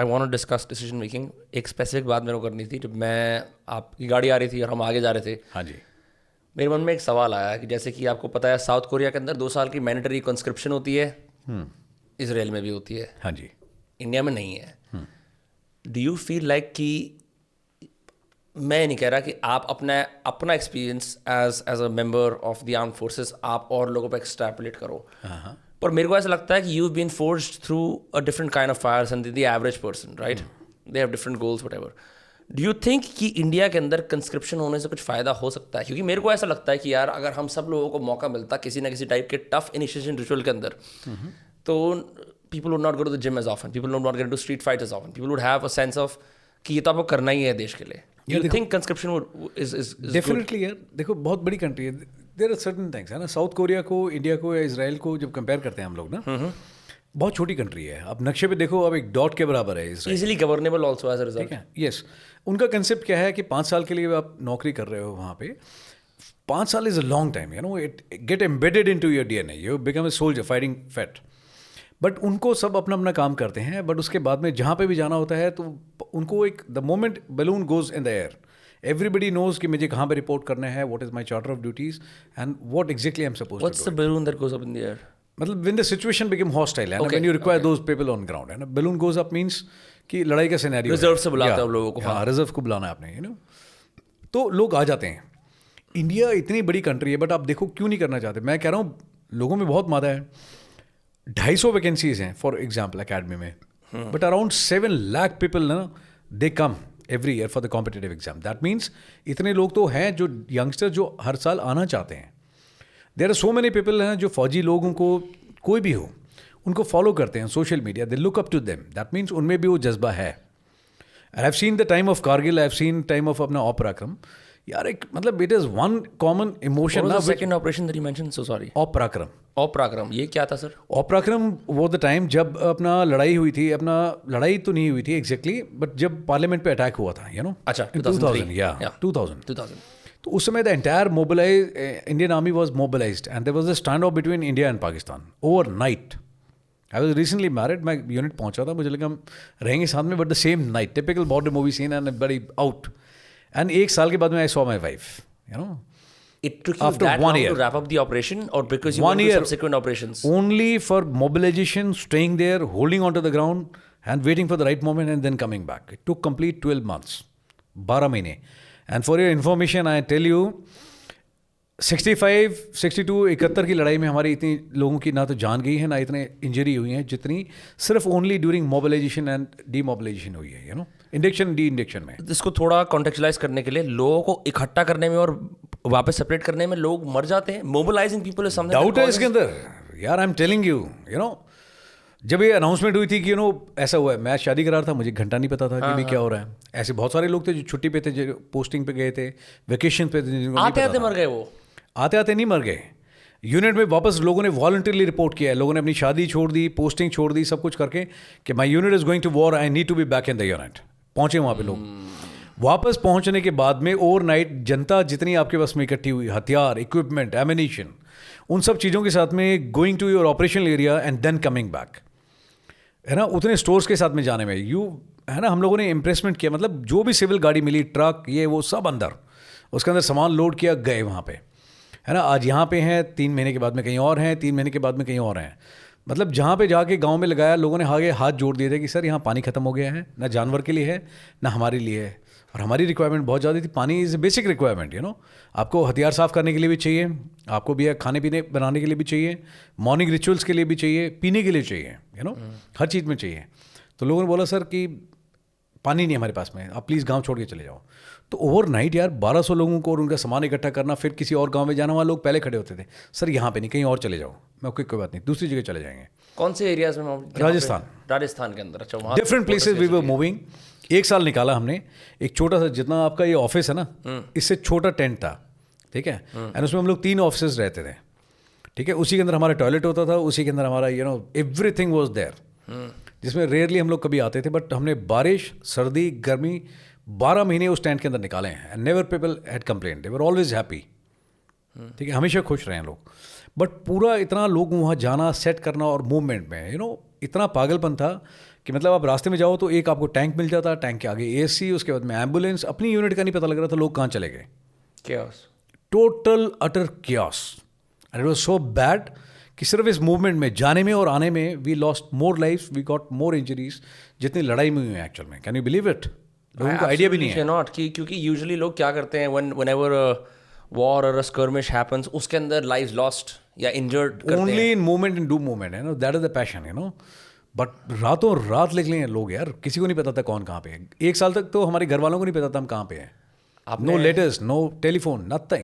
I want to discuss decision making. एक specific बात मेरे को करनी थी। जब मैं आपकी गाड़ी आ रही थी और हम आगे जा रहे थे, हाँ जी, मेरे मन में एक सवाल आया कि जैसे कि आपको पता है साउथ कोरिया के अंदर 2 साल की मैंडेटरी कंस्क्रिप्शन होती है, इसराइल में भी होती है, हाँ जी। इंडिया में नहीं है। डू यू फील लाइक कि, मैं नहीं कह रहा कि आप अपना experience as a member of the armed forces आप और लोगों पर एक्सट्रैपोलेट करो, पर मेरे को ऐसा लगता है कि you been forced through a different kind of fires and the average person, right? They have different goals, whatever. Do you think कि इंडिया के अंदर कंस्क्रिप्शन होने से कुछ फ़ायदा हो सकता है? क्योंकि मेरे को ऐसा लगता है कि यार अगर हम सब लोगों को मौका मिलता किसी ना किसी टाइप के टफ इनिशिएशन रिचुअल के अंदर, तो people would not go to the gym as often, people would not get into street fights as often, people would have a sense of कि ये तो आपको करना ही है देश के लिए। You think conscription is definitely यार, देखो बहुत बड़ी कंट्री है, देयर आर सर्टेन थिंग्स है ना। साउथ कोरिया को, इंडिया को या इसराइल को जब कंपेयर करते हैं हम लोग ना, बहुत छोटी कंट्री है। अब नक्शे पे देखो, अब एक डॉट के बराबर है Israel. easily governable also as a result? ठीक है, यस। उनका कंसेप्ट क्या है कि 5 साल के लिए आप नौकरी कर रहे हो वहाँ पे। 5 साल is a long time, you know, it get embedded into your DNA, you become a soldier fighting fat. But उनको सब अपना अपना काम करते हैं, बट उसके बाद में जहाँ पे भी जाना होता है तो उनको एक the moment balloon goes in the air, everybody knows कि मुझे कहाँ पे रिपोर्ट करना है, what is my charter of duties and what exactly I am supposed to do. What's the balloon that goes up in the air? मतलब when the situation became hostile and when you require those people on ground, है ना, balloon goes up means कि लड़ाई का scenario, reserve से बुलाते हो लोगों को। हाँ, रिजर्व को बुलाना है आपने, यू नो, तो लोग आ जाते हैं। इंडिया इतनी बड़ी कंट्री है, बट आप देखो क्यों नहीं करना चाहते। मैं कह रहा हूँ लोगों में बहुत मादा है। 250 वैकेंसीज हैं फॉर एग्जाम्पल अकेडमी में, बट अराउंड 7 लाख पीपल ना they come every year for the competitive exam. That means इतने लोग तो हैं जो यंगस्टर जो हर साल आना चाहते हैं। There are so many people हैं जो फौजी लोगों को, कोई भी हो, उनको फॉलो करते हैं social media, they look up to them. That means उनमें भी वो जज्बा है। I have seen the time of Kargil, I have seen time of अपना ऑपराक्रम। यार एक मतलब it is one common emotion ना। Second operation that you mentioned, so sorry, ऑपराक्रम। ऑपराक्रम, ये क्या था सर? ऑपराक्रम वो द टाइम जब अपना लड़ाई हुई थी, अपना लड़ाई तो नहीं हुई थी एग्जैक्टली, बट जब पार्लियामेंट पे अटैक हुआ था, यू नो, अच्छा, 2000, या 2000। तो उस समय the entire mobilize Indian army was mobilized and there was a standoff between India and Pakistan overnight. I was recently married, मैं यूनिट पहुंचा था, मुझे लगा हम रहेंगे साथ में, but the same night, typical border movie scene and बड़ी आउट। एंड 1 साल के बाद में I saw my wife, you know. It took you After that 1 long year. to wrap up the operation, or because you 1 went to year. subsequent operations? Only for mobilization, staying there, holding onto the ground and waiting for the right moment and then coming back. It took complete 12 months, 12 महीने. And for your information, I tell you, 65, 62, 71 की लड़ाई में हमारी इतनी लोगों की ना तो जान गई है, ना इतने इंजरी हुई हैं जितनी सिर्फ only during mobilization and demobilization हुई है, you know, induction de induction में। इसको थोड़ा कॉन्टेक्चुअलाइज करने के लिए, लोगों को इकट्ठा करने में और वापस सेपरेट करने में लोग मर जाते हैं। Mobilising people is something, doubt है इसके अंदर यार। I am telling you, you know, जब ये अनाउंसमेंट हुई थी कि यू नो ऐसा हुआ है, मैं शादी करा था, मुझे घंटा नहीं पता था कि भी क्या हो रहा है। ऐसे बहुत सारे लोग थे जो छुट्टी पे थे, जो पोस्टिंग पे गए थे, वेकेशन पे थे, आते आते मर गए। वो आते आते नहीं मर गए, यूनिट में वापस लोगों ने वॉलंटरली रिपोर्ट किया है। लोगों ने अपनी शादी छोड़ दी, पोस्टिंग छोड़ दी, सब कुछ करके कि my unit is going to war, I need to be back in the unit. पहुंचे वहाँ पे लोग। वापस पहुंचने के बाद में ओवरनाइट जनता जितनी आपके पास में इकट्ठी हुई, हथियार, इक्विपमेंट, एमिनेशन, उन सब चीज़ों के साथ में going to your operational area and then coming back, है ना, उतने स्टोर्स के साथ में जाने में, यू, है ना, हम लोगों ने इम्प्रेसमेंट किया। मतलब जो भी सिविल गाड़ी मिली, ट्रक, ये वो सब अंदर, उसके अंदर सामान लोड किया, गए वहाँ पे, है ना। आज यहाँ पे हैं, 3 महीने के बाद में कहीं और हैं, 3 महीने के बाद में कहीं और हैं। मतलब जहाँ पे जाके गांव में लगाया, लोगों ने आगे हाथ जोड़ दिए थे कि सर यहाँ पानी ख़त्म हो गया है, ना जानवर के लिए है ना हमारे लिए है। और हमारी रिक्वायरमेंट बहुत ज़्यादा थी। पानी is a basic requirement, you know. आपको हथियार साफ़ करने के लिए भी चाहिए, आपको भी खाने पीने बनाने के लिए भी चाहिए, मॉर्निंग रिचुअल्स के लिए भी चाहिए, पीने के लिए चाहिए, यू नो, हर चीज़ में चाहिए। तो लोगों ने बोला सर कि पानी नहीं हमारे पास में, आप प्लीज़ गाँव छोड़ के चले जाओ। तो ओवरनाइट यार 1200 लोगों को और उनका सामान इकट्ठा करना, फिर किसी और गांव में जाना। वहाँ लोग पहले खड़े होते थे, सर यहाँ पे नहीं, कहीं और चले जाओ। मैं कोई बात नहीं, दूसरी जगह चले जाएंगे। कौन से एरियाज में? राजस्थान के अंदर। अच्छा, वहाँ different places we were moving. 1 साल निकाला हमने। एक छोटा सा, जितना आपका ये ऑफिस है ना, इससे छोटा टेंट था, ठीक है, एंड उसमें हम लोग 3 ऑफिसर्स रहते थे, ठीक है। उसी के अंदर हमारा टॉयलेट होता था, उसी के अंदर हमारा, you know, everything was there, जिसमें रेयरली हम लोग कभी आते थे। बट हमने बारिश, सर्दी, गर्मी 12 महीने उस टेंट के अंदर निकाले हैं। And never people had complaint, they were always happy, ठीक है, हमेशा खुश रहे हैं लोग। बट पूरा इतना लोग वहाँ जाना, सेट करना और मूवमेंट में, यू नो, इतना पागलपन था कि कि मतलब आप रास्ते में जाओ तो एक आपको टैंक मिल जाता, टैंक के आगे एसी, उसके बाद में एम्बुलेंस, अपनी यूनिट का नहीं पता लग रहा था लोग कहाँ चले गए. chaos. Total utter chaos. And it was so bad कि सिर्फ इस मूवमेंट में जाने में और आने में we lost more lifes, we got more injuries जितनी लड़ाई में हुई है एक्चुअल में. Can you believe it? लोगों को आइडिया भी नहीं है. नॉट कि क्योंकि यूजुअली लोग क्या करते हैं whenever a war or a skirmish happens, उसके अंदर lives lost या injured करते हैं. Only in movement in do movement, you know, that is the passion, you know. But रातों रात निकले हैं लोग यार, किसी को नहीं पता था कौन कहाँ पे है. 1 साल तक तो हमारे घर वालों को नहीं पता था हम कहाँ पे हैं. No letters, no telephone, nothing.